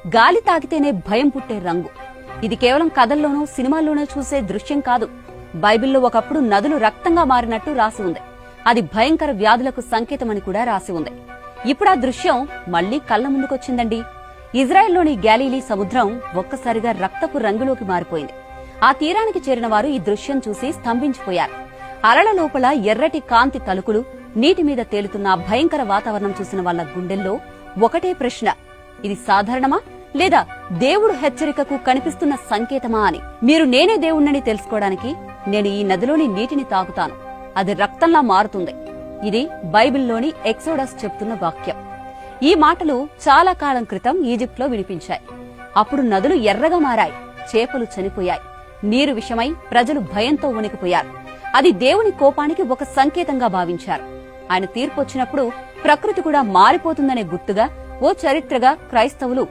గాలి తాకితేనే భయం పుట్టే రంగు. ఇది కేవలం కథల్లోనూ సినిమాల్లోనూ చూసే దృశ్యం కాదు. బైబిల్లో ఒకప్పుడు నదులు రక్తంగా మారినట్టు రాసి ఉంది. అది భయంకర వ్యాధులకు సంకేతమని కూడా రాసి ఉంది. ఇప్పుడు ఆ దృశ్యం మళ్లీ కళ్ల ముందుకొచ్చిందండి. ఇజ్రాయెల్లోని గ్యాలీలీ సముద్రం ఒక్కసారిగా రక్తపు రంగులోకి మారిపోయింది. ఆ తీరానికి చేరిన వారు ఈ దృశ్యం చూసి స్తంభించిపోయారు. అలల లోపల ఎర్రటి కాంతి తలుకులు, నీటి మీద తేలుతున్న భయంకర వాతావరణం చూసిన వాళ్ల గుండెల్లో ఒకటే ప్రశ్న: ఇది సాధారణమా లేదా దేవుడు హెచ్చరికకు కనిపిస్తున్న సంకేతమా అని. మీరు నేనే దేవుణ్ణని తెలుసుకోవడానికి నేను ఈ నదిలోని నీటిని తాగుతాను, అది రక్తంలా మారుతుంది. ఇది బైబిల్లోని ఎక్సోడస్ చెప్తున్న వాక్యం. ఈ మాటలు చాలా కాలం క్రితం ఈజిప్ట్లో వినిపించాయి. అప్పుడు నదులు ఎర్రగా మారాయి, చేపలు చనిపోయాయి, నీరు విషమై ప్రజలు భయంతో వణికిపోయారు. అది దేవుని కోపానికి ఒక సంకేతంగా భావించారు. ఆయన తీర్పు వచ్చినప్పుడు ప్రకృతి కూడా మారిపోతుందనే గుర్తుగా, ఓ చరిత్రగా క్రైస్తవులు